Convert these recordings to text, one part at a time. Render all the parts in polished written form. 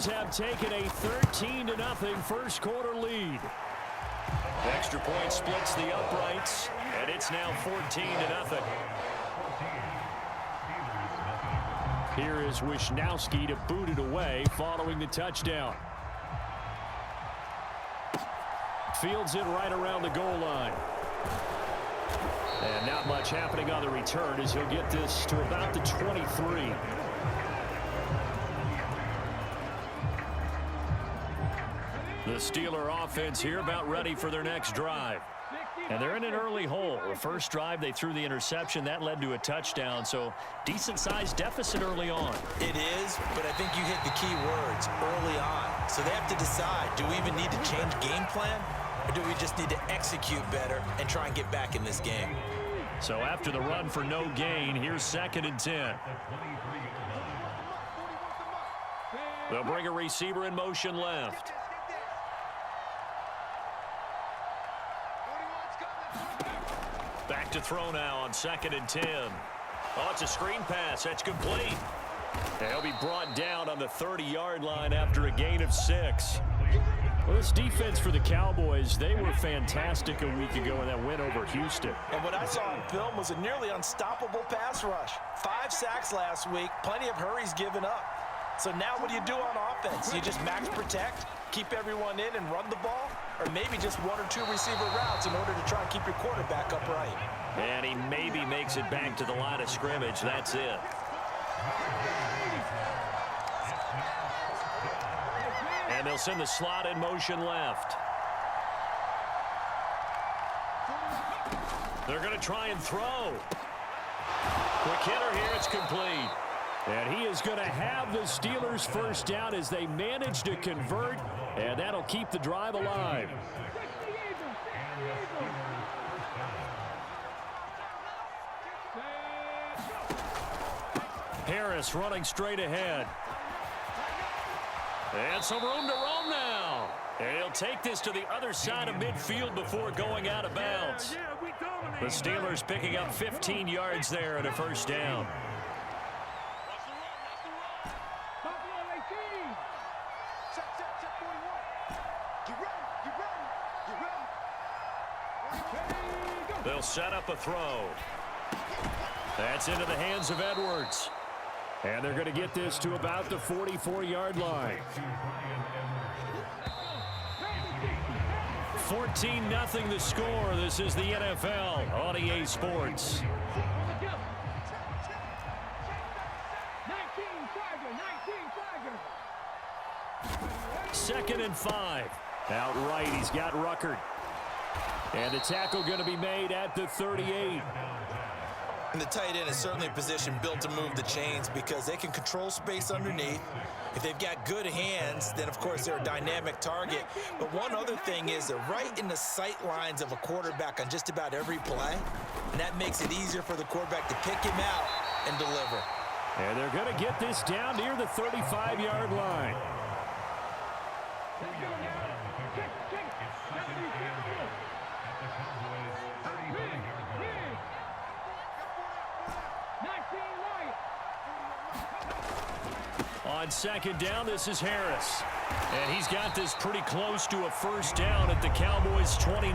Have taken a 13-0 first quarter lead. Extra point splits the uprights, and it's now 14-0. Here is Wisnowski to boot it away following the touchdown. Fields it right around the goal line. And not much happening on the return as he'll get this to about the 23. The Steeler offense here about ready for their next drive. And they're in an early hole. The first drive, they threw the interception. That led to a touchdown, so decent-sized deficit early on. It is, but I think you hit the key words, early on. So they have to decide, do we even need to change game plan, or do we just need to execute better and try and get back in this game? So after the run for no gain, here's 2nd and 10. They'll bring a receiver in motion left. Back to throw now on 2nd and 10. Oh, it's a screen pass. That's complete. And he'll be brought down on the 30-yard line after a gain of 6. Well, this defense for the Cowboys, they were fantastic a week ago in that win over Houston. And what I saw on film was a nearly unstoppable pass rush. 5 sacks last week, plenty of hurries given up. So now what do you do on offense? You just max protect, keep everyone in and run the ball? Or maybe just 1 or 2 receiver routes in order to try and keep your quarterback upright. And he maybe makes it back to the line of scrimmage. That's it. And they'll send the slot in motion left. They're going to try and throw. Quick hitter here. It's complete. And he is going to have the Steelers first down as they manage to convert, and that'll keep the drive alive. Harris running straight ahead. And some room to roam now. And he'll take this to the other side of midfield before going out of bounds. The Steelers picking up 15 yards there and a first down. They'll set up a throw. That's into the hands of Edwards. And they're going to get this to about the 44-yard line. 14-0 the score. This is the NFL on EA Sports. 2nd and 5. Outright, he's got Ruckert. And the tackle going to be made at the 38. And the tight end is certainly a position built to move the chains because they can control space underneath. If they've got good hands, then of course they're a dynamic target. But one other thing is they're right in the sight lines of a quarterback on just about every play. And that makes it easier for the quarterback to pick him out and deliver. And they're going to get this down near the 35-yard line. On 2nd down, this is Harris. And he's got this pretty close to a first down at the Cowboys' 29.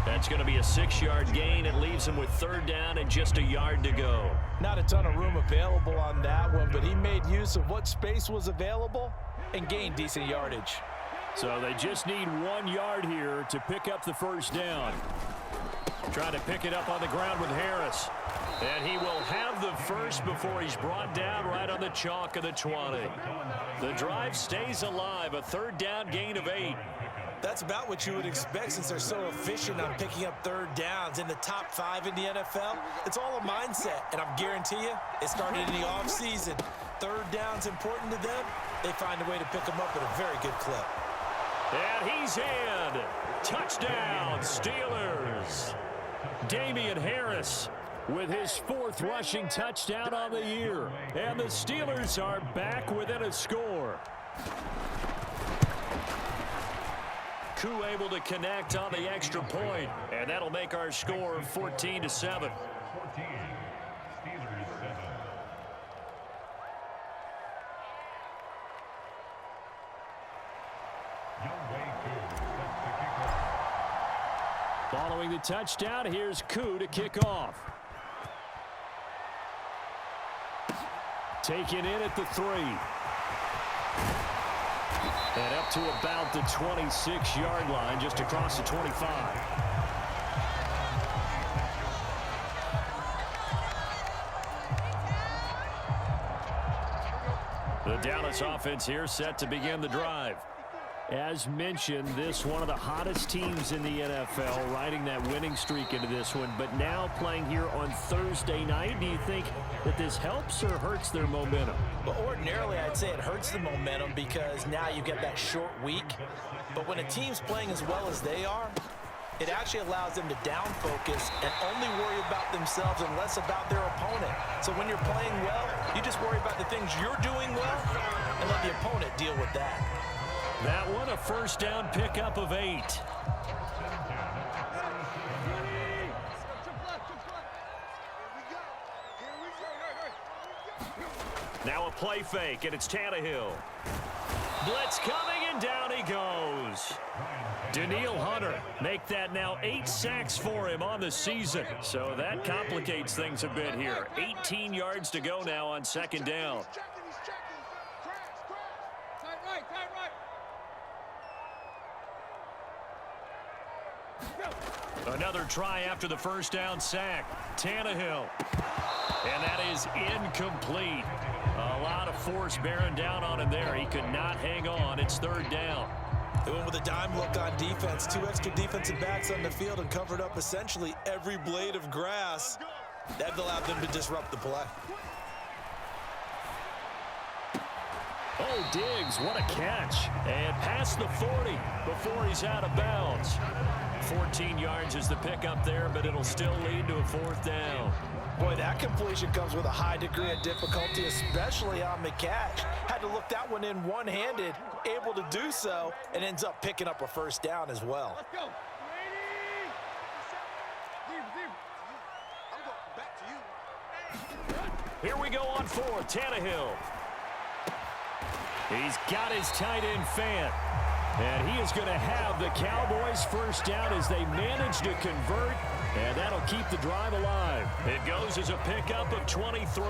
That's going to be a 6-yard gain. It leaves him with 3rd down and just a yard to go. Not a ton of room available on that one, but he made use of what space was available and gained decent yardage. So they just need 1 yard here to pick up the first down. Trying to pick it up on the ground with Harris. And he will have the first before he's brought down right on the chalk of the 20. The drive stays alive, a 3rd down gain of 8. That's about what you would expect since they're so efficient on picking up 3rd downs in the top 5 in the NFL. It's all a mindset, and I guarantee you it started in the offseason. 3rd down's important to them. They find a way to pick them up at a very good clip. And he's in. Touchdown, Steelers. Damian Harris with his 4th rushing touchdown on the year. And the Steelers are back within a score. Koo able to connect on the extra point, and that'll make our score 14-7. Following the touchdown, here's Koo to kick off. Taken in at the 3. And up to about the 26-yard line, just across the 25. The Dallas offense here set to begin the drive. As mentioned, this one of the hottest teams in the NFL, riding that winning streak into this one, but now playing here on Thursday night. Do you think that this helps or hurts their momentum? Well, ordinarily, I'd say it hurts the momentum because now you get that short week. But when a team's playing as well as they are, it actually allows them to down focus and only worry about themselves and less about their opponent. So when you're playing well, you just worry about the things you're doing well and let the opponent deal with that. That one, a first down pickup of 8. Now a play fake, and it's Tannehill. Blitz coming, and down he goes. Danielle Hunter make that now 8 sacks for him on the season. So that complicates things a bit here. 18 yards to go now on second down. Another try after the first down sack. Tannehill. And that is incomplete. A lot of force bearing down on him there. He could not hang on. It's third down. They went with a dime look on defense. 2 extra defensive backs on the field and covered up essentially every blade of grass. That allowed them to disrupt the play. Oh, Diggs, what a catch. And past the 40 before he's out of bounds. 14 yards is the pickup there, but it'll still lead to a fourth down. Boy, that completion comes with a high degree of difficulty, especially on the catch. Had to look that one in one-handed, able to do so, and ends up picking up a first down as well. Let's go. I'm going back to you. Here we go on 4, Tannehill. He's got his tight end Fant. And he is going to have the Cowboys first down as they manage to convert. And that'll keep the drive alive. It goes as a pickup of 23.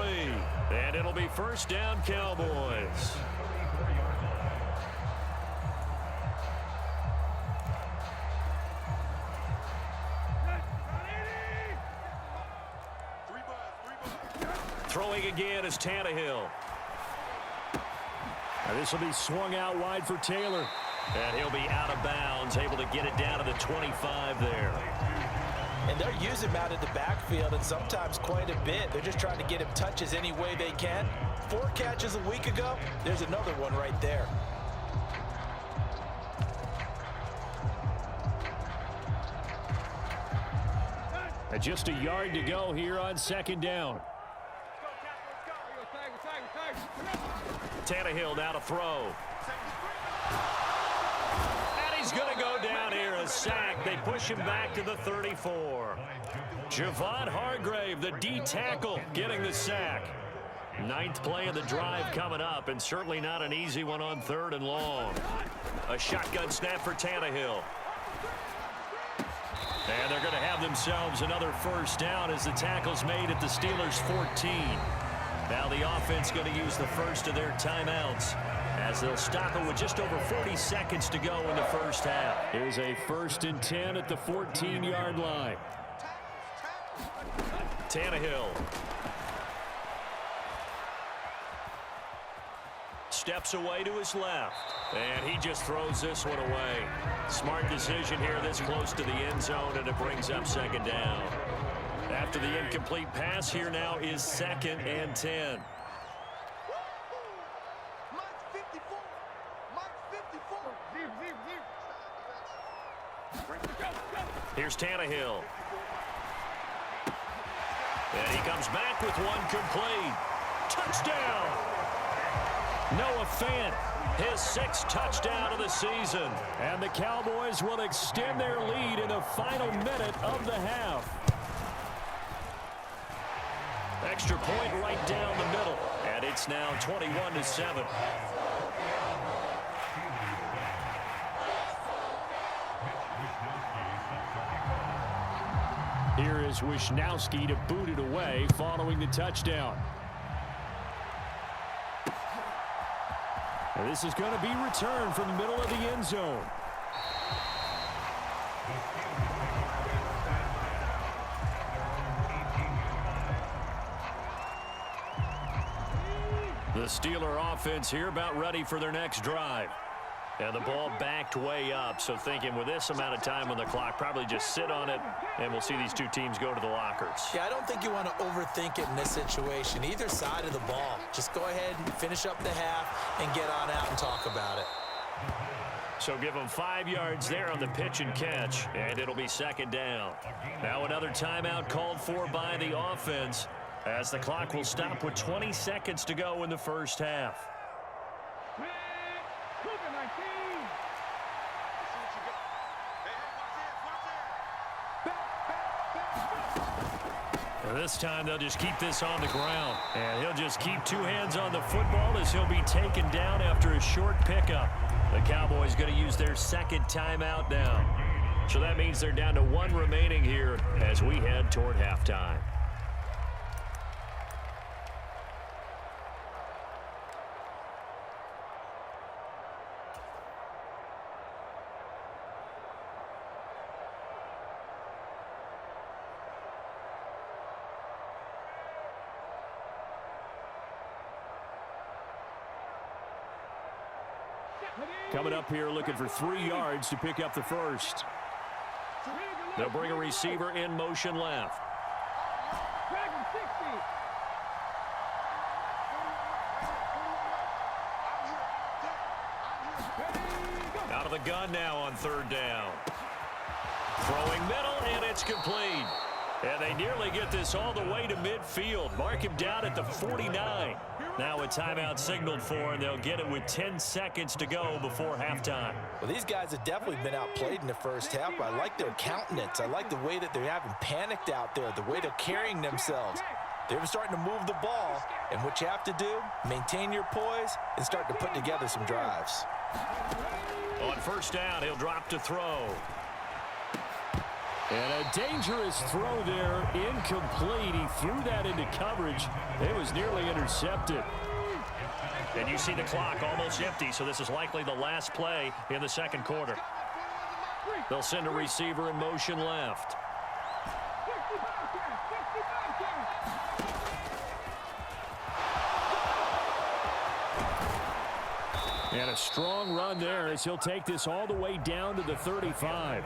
And it'll be first down Cowboys. Throwing again is Tannehill. Now this will be swung out wide for Taylor. And he'll be out of bounds, able to get it down to the 25 there. And they're using him out of the backfield, and sometimes quite a bit. They're just trying to get him touches any way they can. 4 catches a week ago. There's another one right there. And just a yard to go here on second down. Tannehill now to throw. And he's going to go down here, a sack. They push him back to the 34. Javon Hargrave, the D tackle, getting the sack. 9th play of the drive coming up, and certainly not an easy one on 3rd and long. A shotgun snap for Tannehill. And they're going to have themselves another first down as the tackle's made at the Steelers' 14. Now the offense going to use the first of their timeouts as they'll stop it with just over 40 seconds to go in the first half. Here's a 1st and 10 at the 14-yard line. Tannehill. Steps away to his left. And he just throws this one away. Smart decision here this close to the end zone, and it brings up second down. After the incomplete pass, here now is 2nd and 10. Here's Tannehill. And he comes back with one complete. Touchdown! Noah Fant, his 6th touchdown of the season. And the Cowboys will extend their lead in the final minute of the half. Extra point right down the middle. And it's now 21-7. is Wisnowski to boot it away following the touchdown. And this is going to be returned from the middle of the end zone. The Steeler offense here about ready for their next drive. And the ball backed way up, so thinking with this amount of time on the clock, probably just sit on it, and we'll see these two teams go to the lockers. Yeah, I don't think you want to overthink it in this situation. Either side of the ball. Just go ahead and finish up the half and get on out and talk about it. So give them 5 yards there on the pitch and catch, and it'll be second down. Now another timeout called for by the offense, as the clock will stop with 20 seconds to go in the first half. This time they'll just keep this on the ground. And he'll just keep 2 hands on the football as he'll be taken down after a short pickup. The Cowboys going to use their second timeout now. So that means they're down to 1 remaining here as we head toward halftime. Coming up here looking for 3 yards to pick up the first. They'll bring a receiver in motion left. Out of the gun now on 3rd down. Throwing middle, and it's complete. And they nearly get this all the way to midfield. Mark him down at the 49. Now a timeout signaled for, and they'll get it with 10 seconds to go before halftime. Well, these guys have definitely been outplayed in the first half, but I like their countenance. I like the way that they haven't panicked out there, the way they're carrying themselves. They're starting to move the ball, and what you have to do, maintain your poise and start to put together some drives. On 1st down, he'll drop to throw. And a dangerous throw there, incomplete. He threw that into coverage. It was nearly intercepted. And you see the clock almost empty, so this is likely the last play in the second quarter. They'll send a receiver in motion left. And a strong run there as he'll take this all the way down to the 35.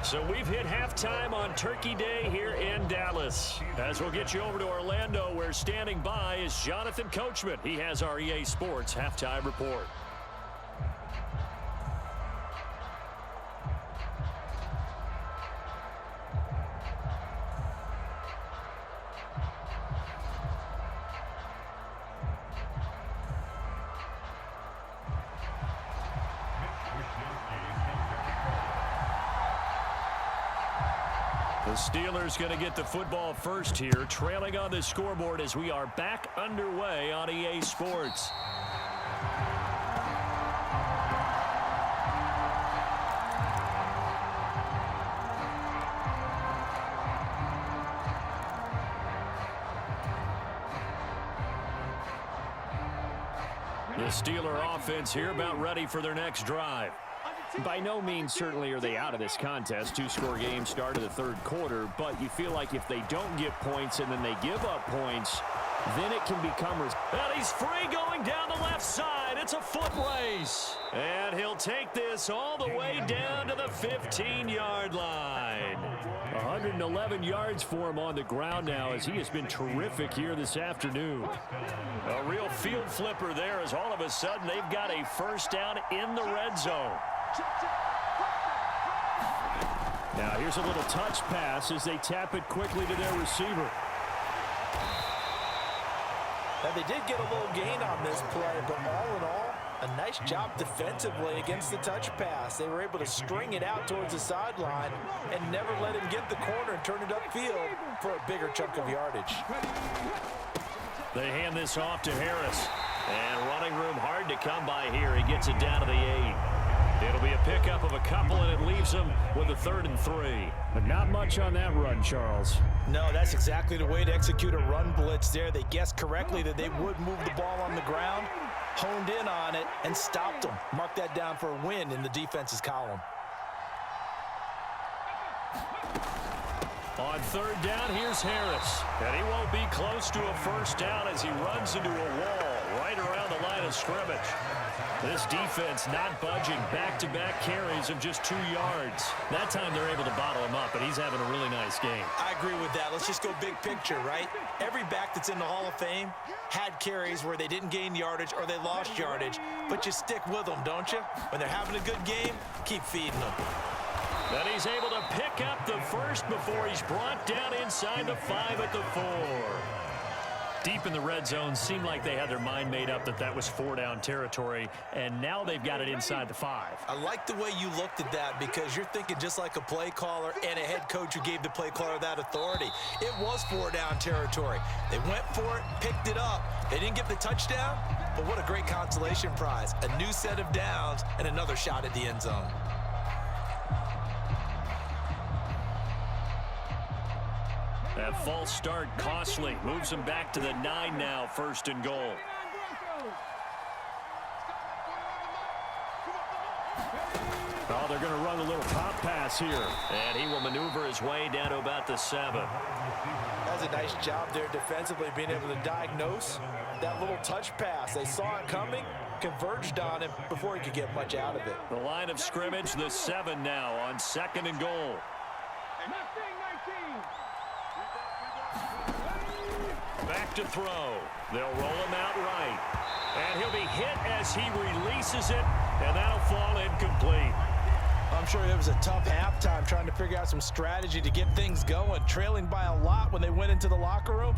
So we've hit halftime on Turkey Day here in Dallas. As we'll get you over to Orlando, where standing by is Jonathan Coachman. He has our EA Sports halftime report. The Steelers going to get the football first here, trailing on the scoreboard as we are back underway on EA Sports. The Steeler offense here about ready for their next drive. By no means certainly are they out of this contest. 2-score game start of the 3rd quarter, but you feel like if they don't get points and then they give up points, then it can become... And he's free going down the left side. It's a foot race. And he'll take this all the way down to the 15-yard line. 111 yards for him on the ground now as he has been terrific here this afternoon. A real field flipper there as all of a sudden they've got a first down in the red zone. Now here's a little touch pass as they tap it quickly to their receiver. Now they did get a little gain on this play, but all in all, a nice job defensively against the touch pass. They were able to string it out towards the sideline and never let him get the corner and turn it upfield for a bigger chunk of yardage. They hand this off to Harris. And running room hard to come by here. He gets it down to the 8. It'll be a pickup of a couple, and it leaves them with a 3rd and 3. But not much on that run, Charles. No, that's exactly the way to execute a run blitz there. They guessed correctly that they would move the ball on the ground, honed in on it, and stopped them. Mark that down for a win in the defense's column. On 3rd down, here's Harris. And he won't be close to a first down as he runs into a wall right around the line of scrimmage. This defense not budging. Back-to-back carries of just 2 yards. That time they're able to bottle him up, but he's having a really nice game. I agree with that. Let's just go big picture, right? Every back that's in the Hall of Fame had carries where they didn't gain yardage or they lost yardage, but you stick with them, don't you? When they're having a good game, keep feeding them. And he's able to pick up the first before he's brought down inside the 5 at the 4. Deep in the red zone, seemed like they had their mind made up that that was 4-down territory, and now they've got it inside the 5. I like the way you looked at that because you're thinking just like a play caller and a head coach who gave the play caller that authority. It was 4-down territory. They went for it, picked it up. They didn't get the touchdown, but what a great consolation prize. A new set of downs and another shot at the end zone. That false start costly. Moves them back to the 9 now, 1st and goal. Oh, they're going to run a little pop pass here. And he will maneuver his way down to about the 7. That's a nice job there defensively, being able to diagnose that little touch pass. They saw it coming, converged on him before he could get much out of it. The line of scrimmage, the 7 now on 2nd and goal. Back to throw. They'll roll him out right. And he'll be hit as he releases it, and that'll fall incomplete. I'm sure it was a tough halftime trying to figure out some strategy to get things going, trailing by a lot when they went into the locker room.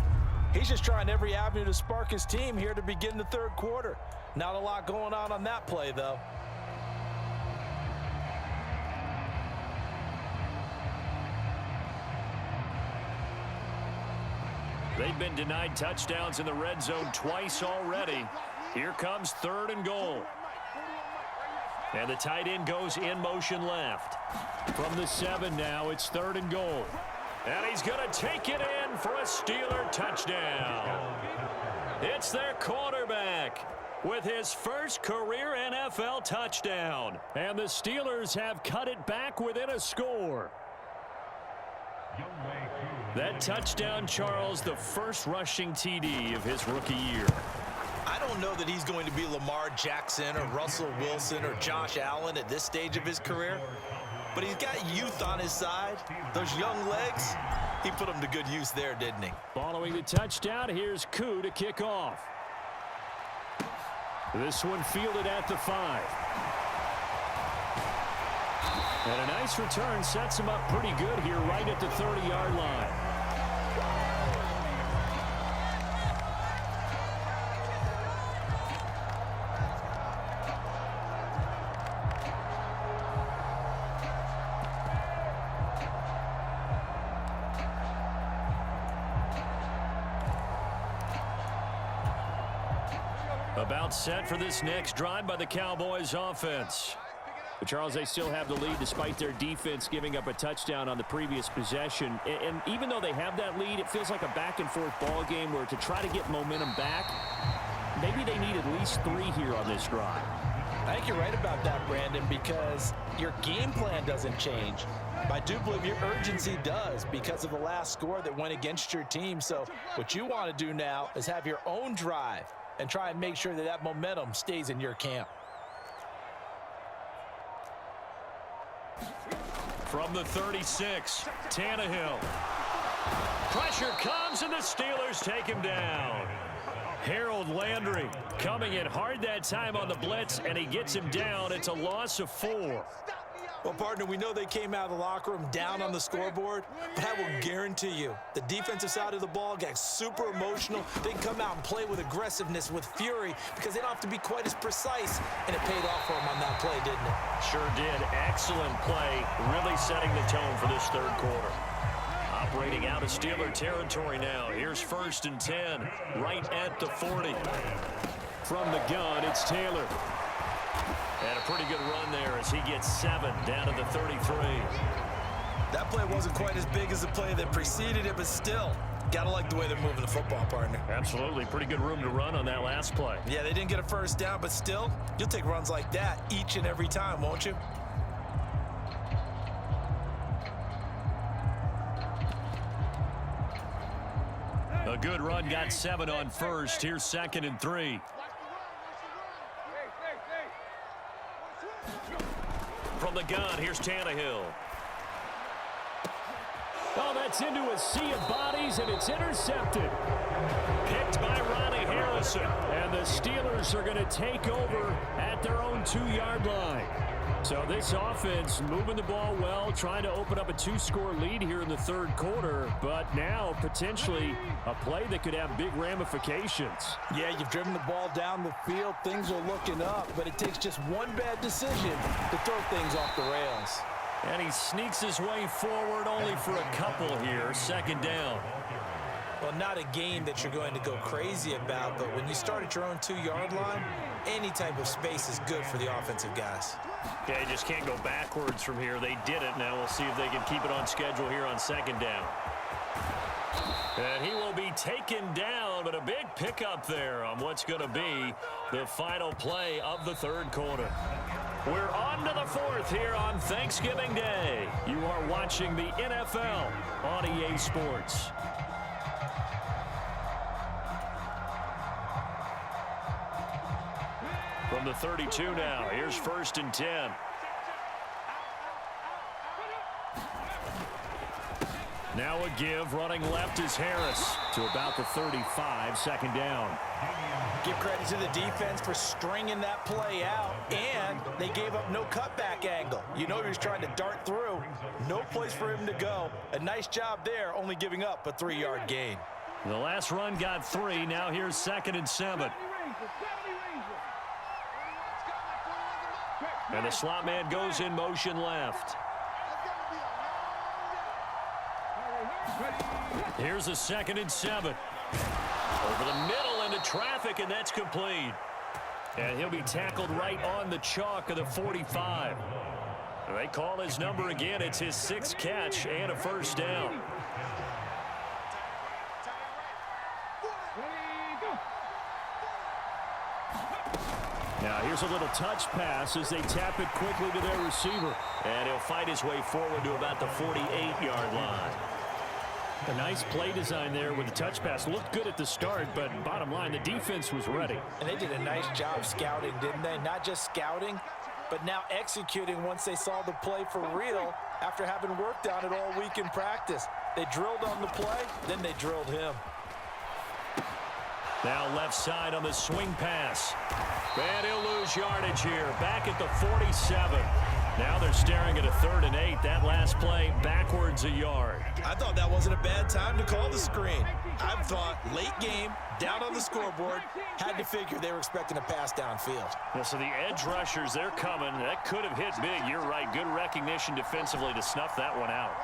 He's just trying every avenue to spark his team here to begin the 3rd quarter. Not a lot going on that play, though. They've been denied touchdowns in the red zone twice already. Here comes 3rd and goal. And the tight end goes in motion left. From the 7 now, it's 3rd and goal. And he's going to take it in for a Steeler touchdown. It's their quarterback with his first career NFL touchdown. And the Steelers have cut it back within a score. That touchdown, Charles, the first rushing TD of his rookie year. I don't know that he's going to be Lamar Jackson or Russell Wilson or Josh Allen at this stage of his career, but he's got youth on his side. Those young legs, he put them to good use there, didn't he? Following the touchdown, here's Koo to kick off. This one fielded at the 5. And a nice return sets him up pretty good here right at the 30-yard line. About set for this next drive by the Cowboys offense. But Charles, they still have the lead despite their defense giving up a touchdown on the previous possession. And even though they have that lead, it feels like a back-and-forth ball game where to try to get momentum back, maybe they need at least 3 here on this drive. I think you're right about that, Brandon, because your game plan doesn't change. I do believe your urgency does because of the last score that went against your team. So what you want to do now is have your own drive and try and make sure that that momentum stays in your camp. From the 36, Tannehill. Pressure comes, and the Steelers take him down. Harold Landry coming in hard that time on the blitz, and he gets him down. It's a loss of 4. Well, partner, we know they came out of the locker room down on the scoreboard, but I will guarantee you the defensive side of the ball got super emotional. They can come out and play with aggressiveness, with fury, because they don't have to be quite as precise, and it paid off for them on that play, didn't it? Sure did. Excellent play, really setting the tone for this 3rd quarter. Operating out of Steeler territory now. Here's 1st and 10, right at the 40. From the gun, it's Taylor. And a pretty good run there as he gets 7 down to the 33. That play wasn't quite as big as the play that preceded it, but still, gotta like the way they're moving the football, partner. Absolutely. Pretty good room to run on that last play. Yeah, they didn't get a first down, but still, you'll take runs like that each and every time, won't you? A good run, got 7 on first. Here's 2nd and 3. From the gun, here's Tannehill. Oh, that's into a sea of bodies, and it's intercepted. Picked by Ronnie Harrison. And the Steelers are going to take over at their own 2-yard line. So this offense moving the ball well, trying to open up a 2-score lead here in the 3rd quarter, but now potentially a play that could have big ramifications. Yeah, you've driven the ball down the field. Things are looking up, but it takes just one bad decision to throw things off the rails. And he sneaks his way forward only for a couple here. 2nd down. Well, not a game that you're going to go crazy about, but when you start at your own 2-yard line, any type of space is good for the offensive guys. Yeah, you just can't go backwards from here. They did it. Now we'll see if they can keep it on schedule here on 2nd down. And he will be taken down, but a big pickup there on what's going to be the final play of the 3rd quarter. We're on to the 4th here on Thanksgiving Day. You are watching the NFL on EA Sports. From the 32 now, here's 1st and 10. Now a give, running left is Harris to about the 35, 2nd down. Give credit to the defense for stringing that play out, and they gave up no cutback angle. You know he was trying to dart through. No place for him to go. A nice job there, only giving up a 3-yard gain. The last run got 3. Now here's 2nd and 7. And the slot man goes in motion left. Here's a 2nd and 7. Over the middle into traffic, and that's complete. And he'll be tackled right on the chalk of the 45. They call his number again. It's his 6th catch and a 1st down. Now here's a little touch pass as they tap it quickly to their receiver. And he'll fight his way forward to about the 48-yard line. A nice play design there with the touch pass. Looked good at the start, but bottom line, the defense was ready. And they did a nice job scouting, didn't they? Not just scouting, but now executing once they saw the play for real after having worked on it all week in practice. They drilled on the play, then they drilled him. Now left side on the swing pass. And he'll lose yardage here. Back at the 47. Now they're staring at a 3rd and 8. That last play backwards a yard. I thought that wasn't a bad time to call the screen. I thought late game, down on the scoreboard, had to figure they were expecting a pass downfield. Yeah, so the edge rushers, they're coming. That could have hit big. You're right. Good recognition defensively to snuff that one out.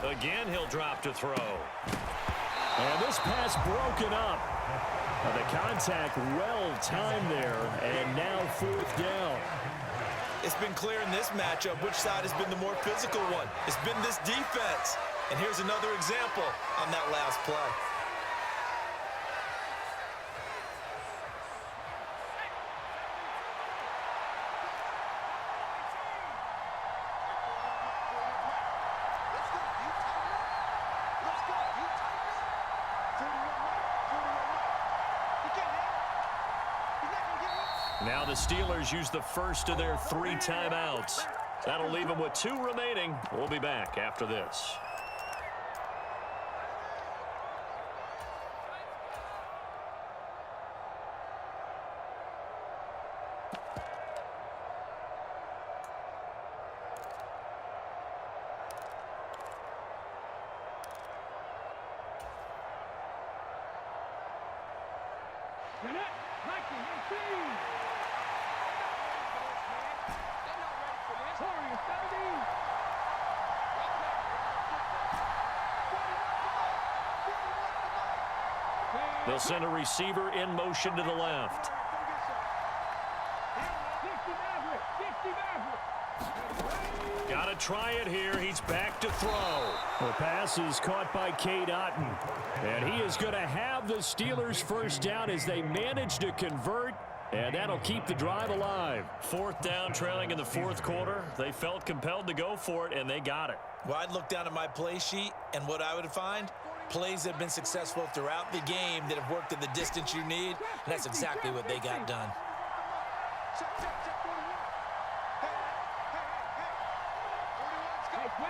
Again, he'll drop to throw. And this pass broken up. The contact well timed there, and now 4th down. It's been clear in this matchup which side has been the more physical one. It's been this defense. And here's another example on that last play. Now the Steelers use the first of their 3 timeouts. That'll leave them with 2 remaining. We'll be back after this. They'll send a receiver in motion to the left. Got to try it here. He's back to throw. The pass is caught by Cade Otton. And he is going to have the Steelers first down as they manage to convert. And that'll keep the drive alive. Fourth down, trailing in the fourth quarter. They felt compelled to go for it, and they got it. Well, I'd look down at my play sheet, and what I would find, plays that have been successful throughout the game that have worked in the distance you need, and that's exactly what they got done.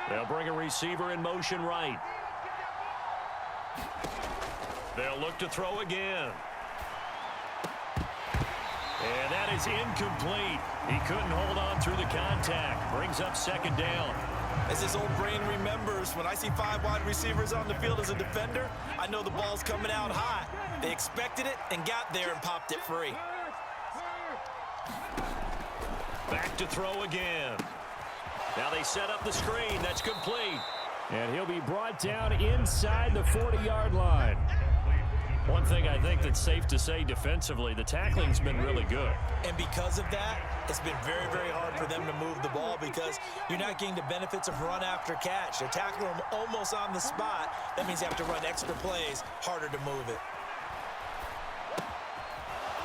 They'll bring a receiver in motion right. They'll look to throw again. And that is incomplete. He couldn't hold on through the contact. Brings up second down. As his old brain remembers, when I see 5 wide receivers on the field as a defender, I know the ball's coming out hot. They expected it and got there and popped it free. Back to throw again. Now they set up the screen. That's complete. And he'll be brought down inside the 40-yard line. One thing I think that's safe to say defensively, the tackling's been really good. And because of that, it's been very, very hard for them to move the ball because you're not getting the benefits of run after catch. They're tackling them almost on the spot. That means you have to run extra plays, harder to move it.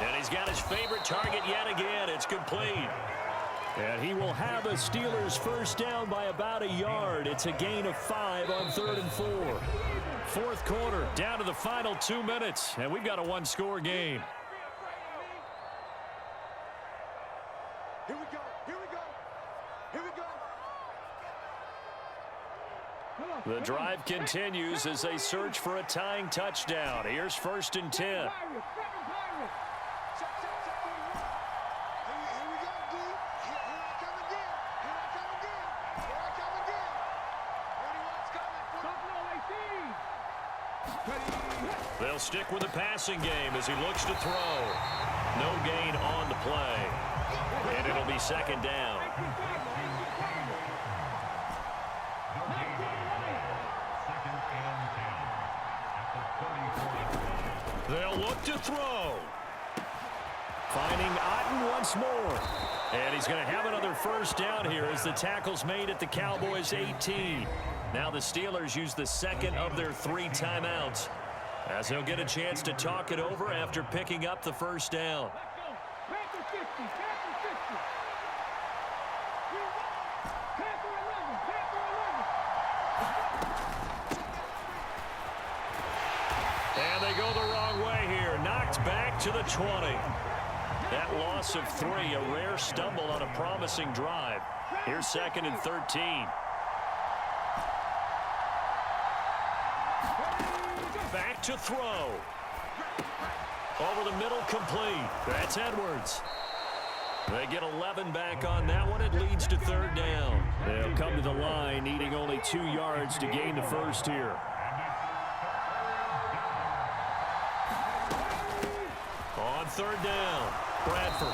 And he's got his favorite target yet again. It's complete. And he will have the Steelers first down by about a yard. It's a gain of 5 on 3rd and 4. Fourth quarter, down to the final 2 minutes, and we've got a one-score game. Here we go. Here we go. Here we go. The drive continues as they search for a tying touchdown. Here's 1st and 10. They'll stick with the passing game as he looks to throw. No gain on the play. And it'll be second down. They'll look to throw. Finding Otton once more. And he's going to have another first down here as the tackle's made at the Cowboys' 18. Now the Steelers use the second of their 3 timeouts, as they'll get a chance to talk it over after picking up the first down. And they go the wrong way here. Knocked back to the 20. That loss of 3, a rare stumble on a promising drive. Here's 2nd and 13. Back to throw. Over the middle, complete. That's Edwards. They get 11 back on that one. It leads to 3rd down. They'll come to the line, needing only 2 yards to gain the first here. On 3rd down, Bradford.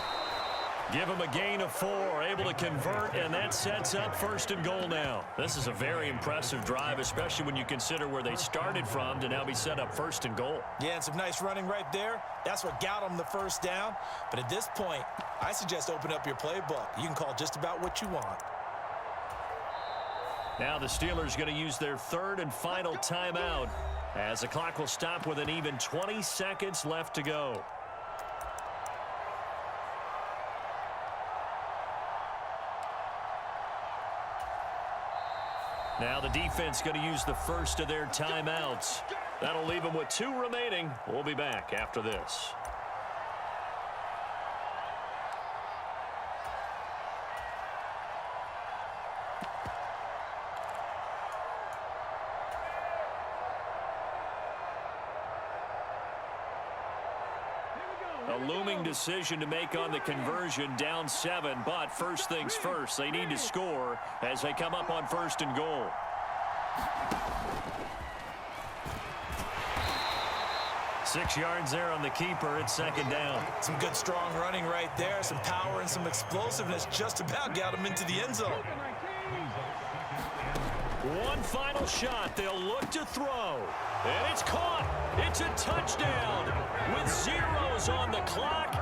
Give him a gain of 4, able to convert, and that sets up 1st and goal now. This is a very impressive drive, especially when you consider where they started from to now be set up 1st and goal. Yeah, and some nice running right there. That's what got them the first down. But at this point, I suggest open up your playbook. You can call just about what you want. Now the Steelers going to use their 3rd and final timeout as the clock will stop with an even 20 seconds left to go. Now the defense going to use the first of their timeouts. That'll leave them with 2 remaining. We'll be back after this. A looming decision to make on the conversion, down 7, but first things first, they need to score as they come up on 1st and goal. Six yards there on the keeper. It's 2nd down. Some good strong running right there, some power and some explosiveness just about got him into the end zone. One final shot. They'll look to throw. And it's caught. It's a touchdown with zeros on the clock.